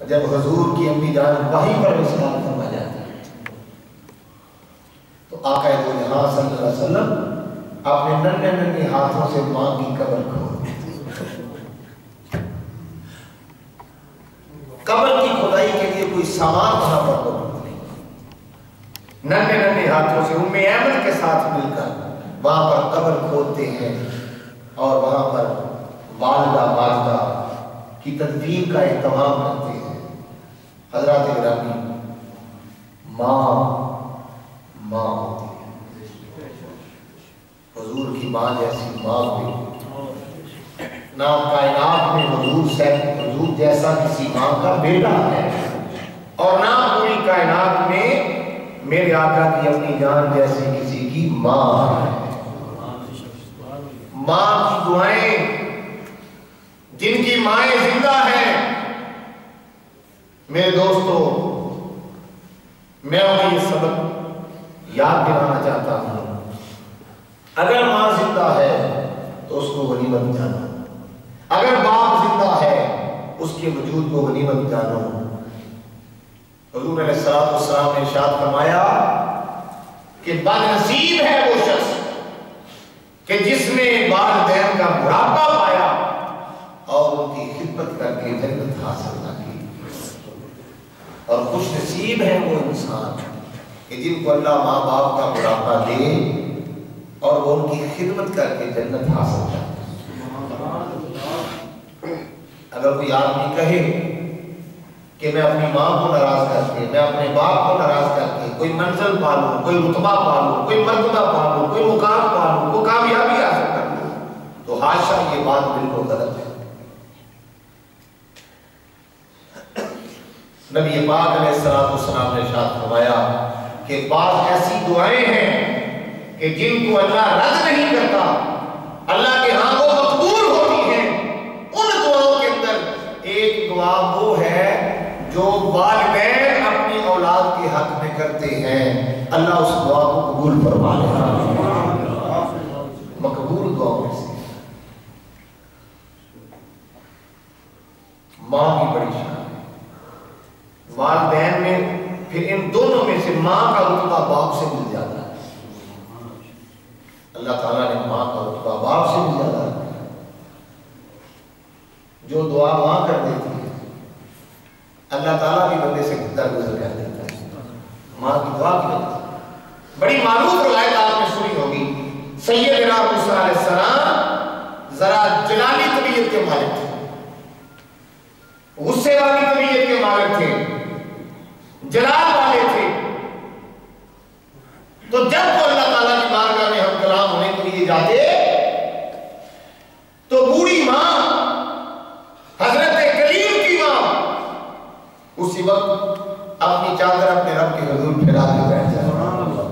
جب حضور کی امی جان وحی پر وصال فرما جاتی ہے تو آقا دو جہاں صلی اللہ علیہ وسلم اپنے ننھے ننھے ہاتھوں سے ماں کی قبر کھود دیتے. قبر کی کھدائی کے لیے کوئی سامان وہاں پر موجود نہیں. ننھے ننھے ہاتھوں سے ام ایمن کے ساتھ مل کر وہاں پر قبر کھودتے ہیں اور وہاں پر والدہ والدہ کی تدفین کا اہتمام کرتے ہیں. حضرات گرامی، ماں ماں ہوتی ہے. حضور کی ماں جیسی ماں ہوئی نہ کائنات میں حضور جیسا کسی ماں کا بیٹا ہے اور نہ پوری کائنات میں میرے آقا کی اپنی جان جیسی کسی کی ماں ہے. ماں کی دعائیں، جن کی مائیں زندہ ہیں، میرے دوستو میں انہیں یہ سبق یاد دلانا چاہتا ہوں. اگر ماں زندہ ہے تو اس کو غنیمت جانو، اگر باپ زندہ ہے اس کے وجود کو غنیمت جانو. حضور علیہ السلام نے ارشاد فرمایا کہ بد نصیب ہے وہ شخص کہ جس نے والدین کا بڑھاپا پایا اور ان کی خدمت کر کے جنت حاصل نہ کی. اور خوش نصیب ہے وہ انسان کہ جن کو اللہ ماں باپ کا بڑھاپا دے اور وہ ان کی خدمت کر کے جنت حاصل کرے. اگر کوئی آدمی کہے کہ میں اپنی ماں کو ناراض کر کے، میں اپنے باپ کو ناراض کر کے کوئی منزل پالوں، کوئی رتبہ پالوں، کوئی مرتبہ پالوں، کوئی مقام پالوں، کوئی کامیابی حاصل کر لوں، تو حاشا یہ بات بالکل غلط ہے. نبی پاک علیہ السلام نے ارشاد فرمایا کہ بعض ایسی دعائیں ہیں کہ جن کو اللہ رد نہیں کرتا، اللہ کے ہاں وہ مقبول ہوتی ہیں. ان دعاؤں کے اندر ایک دعا وہ ہے جو والدین اپنی اولاد کے حق میں کرتے ہیں، اللہ اس دعا کو قبول فرما لے. مقبول دعاؤں میں سے ماں کی بڑی شان ہے. والدین میں پھر ان دونوں میں سے ماں کا رتبہ باپ سے مل جاتا ہے. اللہ تعالیٰ نے ماں کا رتبہ باپ سے بھی زیادہ رکھا. جو دعا ماں کر دیتی ہے اللہ تعالیٰ بھی بندے سے درگزر کر دیتا ہے ماں کی دعا کی وجہ سے. بڑی معروف روایت آپ نے سنی ہوگی. سیدنا موسیٰ علیہ السلام ذرا جلالی طبیعت کے مالک تھے، غصے والی طبیعت کے مالک تھے، جلال والے تھے. تو جب وہ اللہ تعالیٰ کی بارگاہ میں ہم کلام ہونے کے لیے جاتے تو بوڑھی ماں حضرت کلیم کی ماں اسی وقت اپنی چادر اپنے رب کے حضور پھیلا کے بیٹھ جاتا.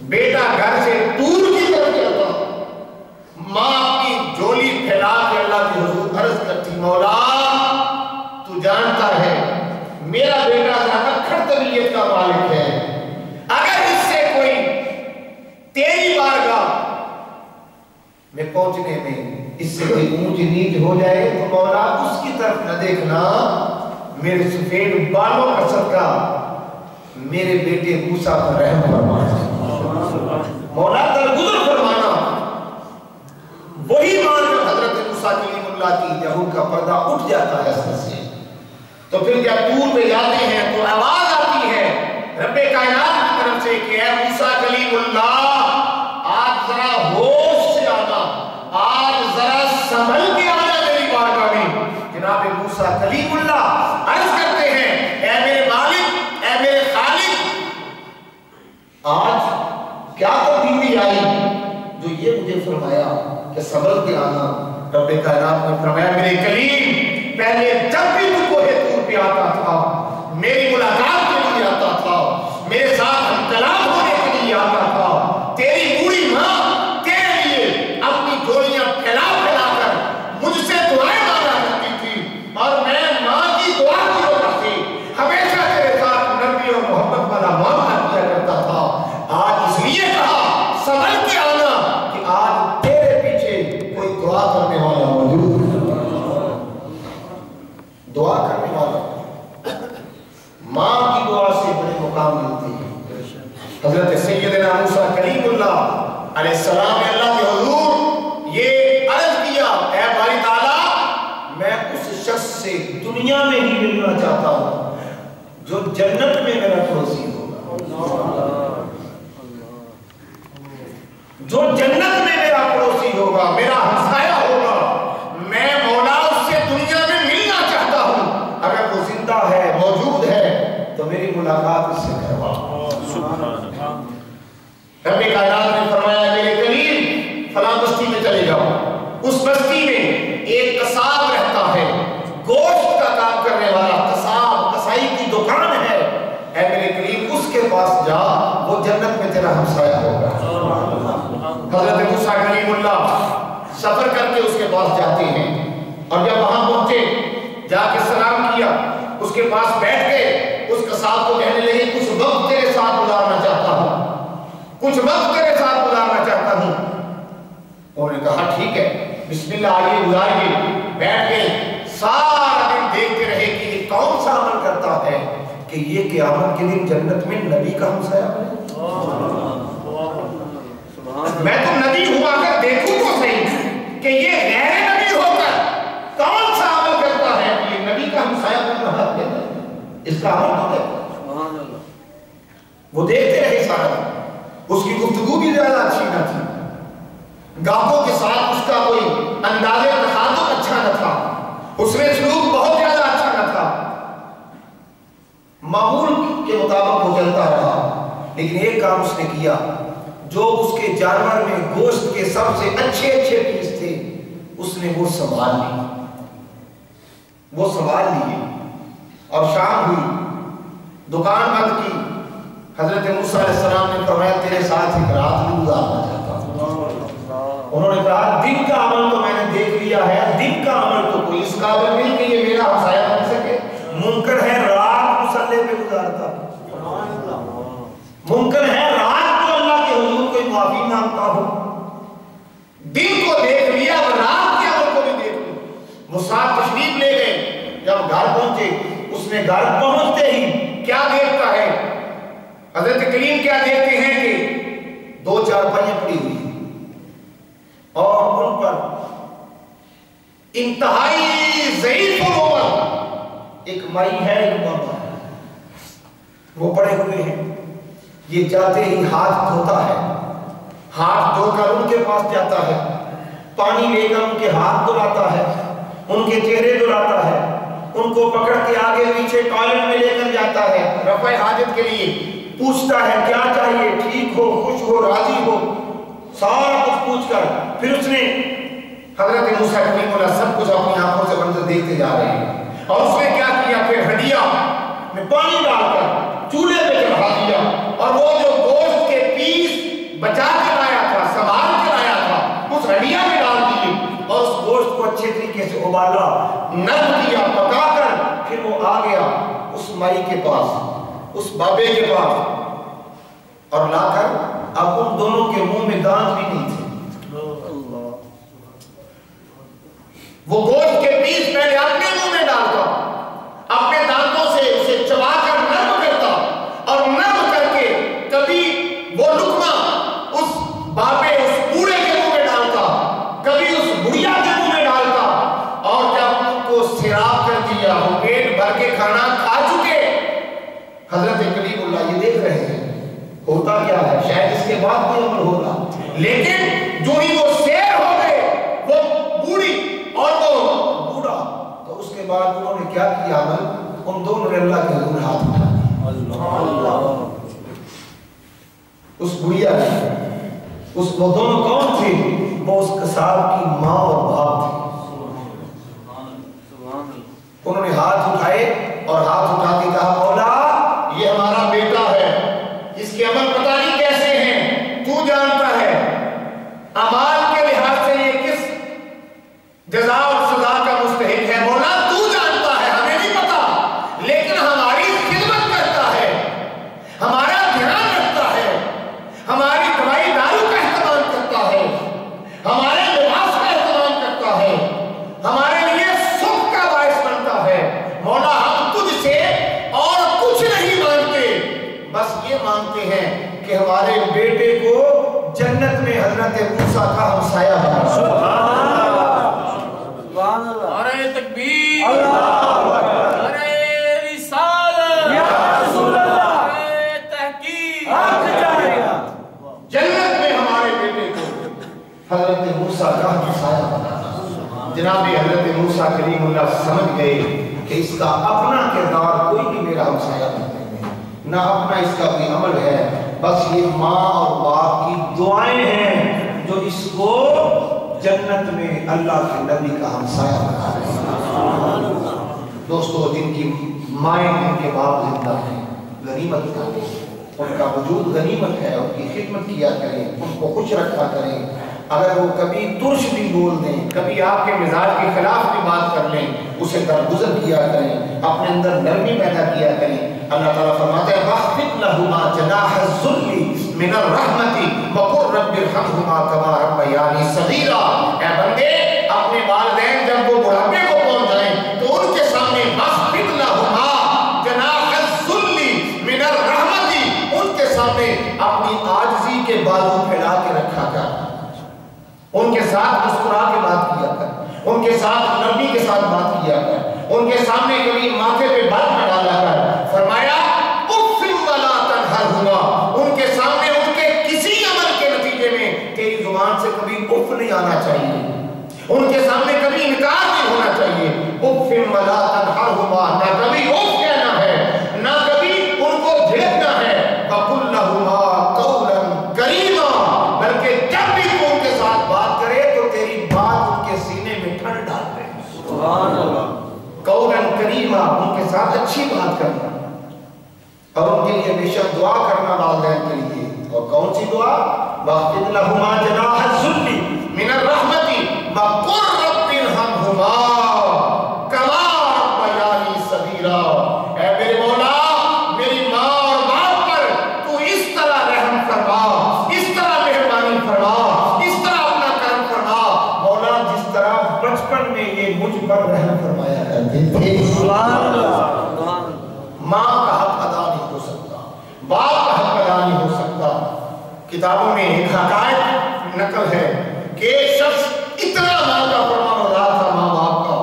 بیٹا گھر سے دور کی طرف چلتا، ماں اپنی جھولی پھیلا کے اللہ کے حضور عرض کرتی، مولا تو جانتا ہے میرا بیٹا اکھڑ طبیعت کا مالک ہے، اگر اس سے کوئی تیری بارگاہ میں پہنچنے میں اس سے کوئی اونچ نیچ ہو جائے تو مولا اس کی طرف نہ دیکھنا، میرے سفید بالوں کا صدقہ میرے بیٹے موسیٰ پر رحم فرمانا، مولا درگزر فرمانا. وہی مان کر حضرت موسیٰ کلیم اللہ کی جب ان کا پردہ اٹھ جاتا ہے سر سے، تو پھر جب طور پہ جاتے ہیں تو آواز آتی ہے رب کائنات کی طرف سے کہ اے موسیٰ کلیم اللہ آج ذرا ہوش سے آنا، آج ذرا سنبھل کے آنا میری بارگاہ میں. جناب موسیٰ کلیم اللہ عرض کرتے ہیں اے میرے مالک، اے میرے خالق، آج کیا تبدیلی آئی جو یہ مجھے فرمایا کہ سنبھل کے آنا. رب کائنات نے فرمایا میرے کلیم پہلے جب بھی تو کوہ طور پہ آتا تھا میری ملاقات کے لیے آتا تھا، میرے ساتھ ہم کلام ہونے کے لیے آتا تھا، تیری بوڑھی ماں تیرے لیے اپنی جوڑیاں پھیلا پھیلا کر مجھ سے دعائیں مانگا کرتی تھی، اور میں ماں کی دعا کی وجہ سے ہمیشہ تیرے ساتھ نرمی اور محبت والا معاملہ کیا کرتا تھا. آج اس لیے کہا سنبھل کے آنا کہ آج تیرے پیچھے کوئی دعا کرنے والا موجود ہے. دعا کرنے والا ماں کی دعا سے بڑے مقام ملتے ہیں۔ حضرت سیدنا موسیٰ کلیم اللہ علیہ السلام نے اللہ کے حضور یہ عرض کیا، اے باری تعالیٰ میں اس شخص سے دنیا میں ہی ملنا چاہتا ہوں جو جنت میں میرا پڑوسی ہوگا، جو جنت میں میرا پڑوسی ہوگا، میرا ہمسایہ ہوگا، میں مولا اس سے دنیا میں ملنا چاہتا ہوں، اگر وہ زندہ ہے موجود ہے تو میری ملاقات اس سے کروا۔ رب کائنات نے فرمایا میرے کلیم فلاں بستی میں چلے جاؤ، اس بستی میں ایک قصاب رہتا ہے، گوشت کا کام کرنے والا قصاب، قصائی کی دکان ہے، اے میرے کلیم اس کے پاس جا، وہ جنت میں تیرا ہمسایہ ہوگا۔ حضرت موسیٰ کلیم اللہ سفر کر کے اس کے پاس جاتے ہیں، اور جب وہاں پہنچے جا کے سلام کیا، اس کے پاس بیٹھ گئے، اس قصاب کو کہنے لگے کچھ وقت تیرے ساتھ گزارنا چاہتا ہوں، کچھ وقت تیرے ساتھ گزارنا چاہتا ہوں۔ انہوں نے کہا ٹھیک ہے، بسم اللہ آئیے گزاریے۔ بیٹھ گئے، سارا دن دیکھتے رہے کہ یہ کون سا عمل کرتا ہے کہ یہ قیامت کے دن جنت میں نبی کا ہمسایہ بنے۔ میں تو نبی ہوا کر دیکھوں تو صحیح کہ یہ غیر نبی ہو کر کون سا عمل کرتا ہے کہ یہ نبی کا ہمسایہ بن رہا ہے، اس کا عمل تو دیکھو۔ وہ دیکھتے رہے سارا دن، اس کی گفتگو بھی زیادہ اچھی نہ تھی، گاہکوں کے ساتھ اس کا کوئی انداز تخاطب اچھا نہ تھا، اس میں سلوک بہت زیادہ اچھا نہ تھا، معمول کے مطابق وہ چلتا رہا، لیکن ایک کام اس نے کیا، جو اس کے جانور میں گوشت کے سب سے اچھے پیس تھے اس نے وہ سنبھال لیے، اور شام ہوئی، دکان بند کی، حضرت موسیٰ علیہ السلام نے فرمایا تیرے ساتھ ایک رات بھی گزارنا چاہتا ہوں۔ انہوں نے کہا دن کا عمل تو میں نے دیکھ لیا ہے، دن کا عمل تو کوئی اس قابل نہیں کہ یہ میرا ہمسایہ بن سکے، ممکن ہے رات مصلے پہ گزارتا، ممکن ہے رات کو اللہ کے حضور کوئی معافی مانگتا ہوں، دن کو دیکھ لیا اور رات کے عمل کو بھی دیکھ لیا۔ وہ ساتھ تشریف لے گئے، جب گھر پہنچے اس نے گھر پہنچتے ہی کیا دیکھتا ہے، حضرت کریم کیا دیکھتے ہیں کہ دو چارپائیاں پڑی ہوئی اور ان پر انتہائی ضعیف عمر ایک مائی ہے، ایک بابا ہے، وہ پڑے ہوئے ہیں۔ یہ جاتے ہی ہاتھ دھوتا ہے، ہاتھ دھو کر ان کے پاس جاتا ہے، پانی لے کر ان کے ہاتھ دھلاتا ہے، ان کے چہرے دھلاتا ہے، ان کو پکڑ کے آگے پیچھے ٹوائلٹ میں لے کر جاتا ہے، رفع حاجت کے لیے پوچھتا ہے کیا چاہیے، ٹھیک ہو، خوش ہو، راضی ہو، سارا کچھ پوچھ کر پھر اس نے حضرت موسیٰ کلیم اللہ سب کچھ اپنی آنکھوں سے منظر دیکھتے جا رہے ہیں، اور اس نے کیا کیا، پھر ہڈیا میں پانی ڈال کر چولہے پہ چڑھا دیا، اور وہ جو گوشت کے پیس بچا کے لایا تھا، سنبھال کے لایا تھا، اس ہڈیا میں ڈال دیے، اور اس گوشت کو اچھے طریقے سے ابالا، نرم کیا، پکا کر پھر وہ آ گیا اس مائی کے پاس، اس بابے کے پاس، اور لا کر اب ان دونوں کے منہ میں دانت بھی نہیں تھے، وہ گوشت کے پیس پہلے اپنے منہ میں ڈالتا، اپنے دانتوں سے اسے چبا کر نرم کرتا، اور نرم کر کے کبھی وہ لقمہ اس بابے اس بوڑھے کے منہ میں ڈالتا، کبھی اس بڑھیا کے منہ میں ڈالتا، اور جب ان کو سیراب کر دیا، وہ پیٹ بھر کے کھانا کھا چکے، حضرت کلیم اللہ یہ دیکھ رہے ہیں ہوتا کیا ہے، شاید اس کے بعد کوئی عمل ہوگا، لیکن جو ہی وہ سیر ہو گئے، وہ بوڑھی اور وہ بوڑھا، تو اس کے بعد انہوں نے کیا کیا عمل، ان دونوں نے اللہ کے حضور ہاتھ اٹھا دیا، اس بڑھیا نے، وہ دونوں کون تھے، وہ اس قصاب کی ماں اور باپ تھے، انہوں نے ہاتھ اٹھائے اور ہاتھ اٹھا کے کہا مولا یہ ہمارا بیٹا ہے، اس کے عمل پتہ نہیں کیسے ہیں، تو جانتا ہے، اعمال کے لحاظ سے یہ کس جزا اور سزا کا مستحق ہے، مولا تو جانتا ہے، ہمیں نہیں پتا، لیکن ہماری خدمت کرتا ہے، ہمارا دھیان رکھتا ہے، ہماری دوائی دارو کا اہتمام کرتا ہے، ہمارے لباس کا اہتمام کرتا ہے، ہمارے لیے سکھ کا باعث بنتا ہے، مولا ہم تجھ سے یہ مانگتے ہیں کہ ہمارے بیٹے کو جنت میں حضرت موسیٰ کا ہمسایہ بنا۔ سبحان اللہ، نعرہ تکبیر، اللہ نعرہ رسالت، یا رسول اللہ، نعرہ تحقیق، حق جائے گا۔ جنت میں ہمارے بیٹے کو حضرت موسیٰ کا ہمسایہ بنا۔ جناب حضرت موسیٰ کلیم اللہ سمجھ گئے کہ اس کا اپنا کردار کوئی بھی میرا ہمسایہ نہیں ہے، نہ اپنا اس کا کوئی عمل ہے، بس یہ ماں اور باپ کی دعائیں ہیں جو اس کو جنت میں اللہ کے نبی کا ہمسایہ بنا رہے ہیں۔ دوستو، جن کی مائیں جن کے باپ زندہ ہیں غنیمت اٹھائیں، ان کا وجود غنیمت ہے، ان کی خدمت کیا کریں، ان کو خوش رکھا کریں۔ اگر وہ کبھی ترش بھی بول دیں، کبھی آپ کے مزاج کے خلاف بھی بات کر لیں، اسے درگزر کیا کریں، اپنے اندر نرمی پیدا کیا کریں۔ اللہ تعالیٰ فرماتے ہیں وَاخْفِضْ لَهُمَا جَنَاحَ الذُّلِّ مِنَ الرَّحْمَةِ وَقُلْ رَبِّ ارْحَمْهُمَا كَمَا رَبَّيَانِي صَغِيرًا۔ اے بندے، اپنے والدین جب وہ بڑھاپے کو پہنچ جائیں تو ان کے سامنے وَاخْفِضْ لَهُمَا جَنَاحَ الذُّلِّ مِنَ الرَّحْمَةِ، ان کے سامنے اپنی عاجزی کے بازو پھیلا کے رکھا کر، ان کے ساتھ مسکرا کے بات کیا کر، ان کے ساتھ نرمی کے ساتھ بات کیا کر، ان کے سامنے کبھی ماتھے پہ بات نہ ڈالا کر۔ فرمایا اف ولا تنہرہما، ان کے سامنے ان کے کسی عمل کے نتیجے میں تیری زبان سے کبھی اف نہیں آنا چاہیے، ان کے سامنے کبھی انکار نہیں ہونا چاہیے۔ اف ولا تنہرہما، نہ کبھی اف کہنا ہے، نہ کبھی ان کو جھیلنا ہے۔ وقل لہما قولا کریما، بلکہ جب بھی تو ان کے ساتھ بات کرے تو تیری بات ان کے سینے میں ٹھنڈ ڈال دے۔ سبحان اللہ، قولا کریما، ان کے ساتھ اچھی بات کرنا اور ان کے لیے ہمیشہ دعا کرنا والدین کے لیے۔ اور کون سی دعا؟ وَاخْفِضْ لَهُمَا جَنَاحَ الذُّلِّ مِنَ الرَّحْمَةِ وَقُلْ رَبِّ ارْحَمْهُمَا كَمَا رَبَّيَانِي صَغِيرًا۔ اے میرے مولا، میری ماں اور باپ پر تو اس طرح رحم فرما، اس طرح مہربانی فرما، اس طرح اپنا کرم فرما مولا، جس طرح بچپن میں یہ مجھ پر رحم فرمایا کرتے تھے۔ سبحان اللہ، سبحان اللہ۔ ماں کا حق ادا نہیں ہو سکتا، باپ کا حق ادا نہیں ہو سکتا۔ کتابوں میں ایک حقائق نقل ہے کہ ایک شخص اتنا ماں کا فرمان بردار تھا، ماں باپ کا،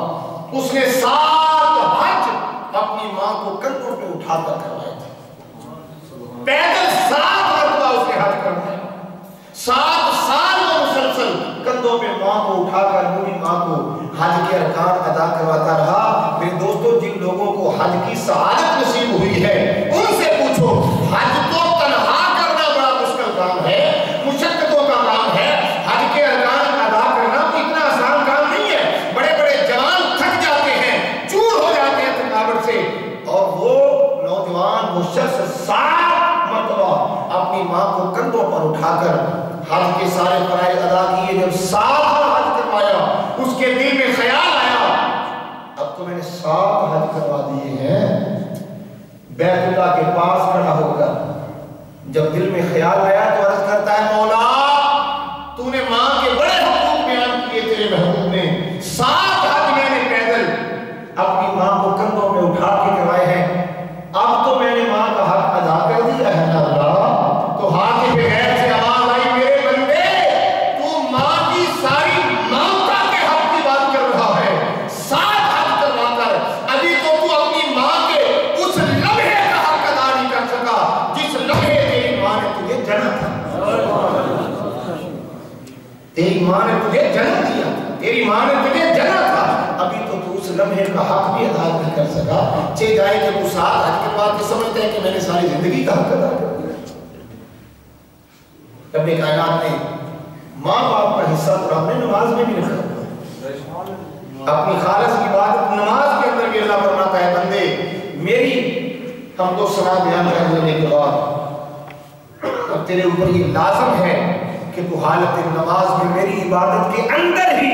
اس نے 7 حج اپنی ماں کو کندھوں پہ اٹھا کر کروائے تھے۔ پیدل 7 مرتبہ اس نے حج کروایا، 7 سال وہ مسلسل کندھوں پہ ماں کو اٹھا کر پوری ماں کو حج کے ارکان ادا کرواتا رہا۔ میرے دوستو، جن لوگوں کو حج کی سعادت نصیب ہوئی ہے ان سے پوچھو، حج تو تنہا کرنا بڑا مشکل کام ہے، مشقتوں کا کام ہے۔ حج کے ارکان ادا کرنا تو اتنا آسان کام نہیں ہے۔ بڑے بڑے جوان تھک جاتے ہیں، چور ہو جاتے ہیں تھکاوٹ سے، اور وہ نوجوان وہ شخص 7 مرتبہ اپنی ماں کو کندھوں پر اٹھا کر حج کے سارے فرائض ادا کیے۔ جب 7 حج کروایا، اس کے دل میں خیال آیا اب تو میں نے 7 حج کروا دیے ہیں۔ بیت اللہ کے پاس کھڑا ہو کر جب دل میں خیال آیا تو عرض کرتا ہے مولا، تو نے ماں کے بڑے حقوق بیان کیے تیرے محبوب نے، 7 حج میں نے پیدل اپنی ماں کو کندھوں میں اٹھا کے کروائے ہیں، اب تو میں نے ماں کا حق ادا کر دیا ہے نا اللہ۔ تو ہاتھ پہ غیر سے آواز آئی، میرے بندے، تو ماں کی ساری ممتا کے حق کی بات کر رہا ہے، 7 حج کروا کر ابھی تو اپنی ماں کے اس لمحے کا حق ادا نہیں کر سکا جس لمحے تیری ماں نے تجھے جنم دیا، تیری ماں نے تجھے جنم دیا، تیری ماں نے تجھے جنا تھا، ابھی تو اس لمحے کا حق بھی ادا نہیں کر سکا۔ چہ جائے کہ وہ 7 حج کے بعد سمجھتے ہیں کہ میں نے ساری زندگی کا حق ادا کر دیا۔ رب کائنات نے ماں باپ کا حصہ تو اپنے نماز میں بھی رکھا ہوا ہے، اپنی خالص عبادت نماز کے اندر بھی اللہ فرماتا ہے بندے میری ہم کو سنا بیان کر لینے کے بعد اب تیرے اوپر یہ لازم ہے کہ تو حالت نماز میں میری عبادت کے اندر ہی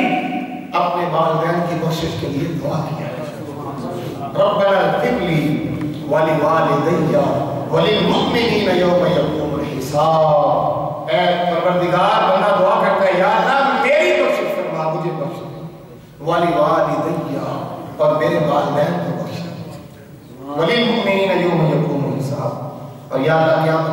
اپنے والدین کی بخشش کے لیے دعا کیا ہے۔ ربنا اغفر لی ولوالدی وللمؤمنین یوم یقوم الحساب۔ اے پروردگار، بندہ دعا کرتا ہے یا اللہ میری بخشش فرما، مجھے بخش دے، ولوالدی اور میرے والدین کو بخش دے، وللمؤمنین یوم یقوم الحساب، اور یا اللہ قیامت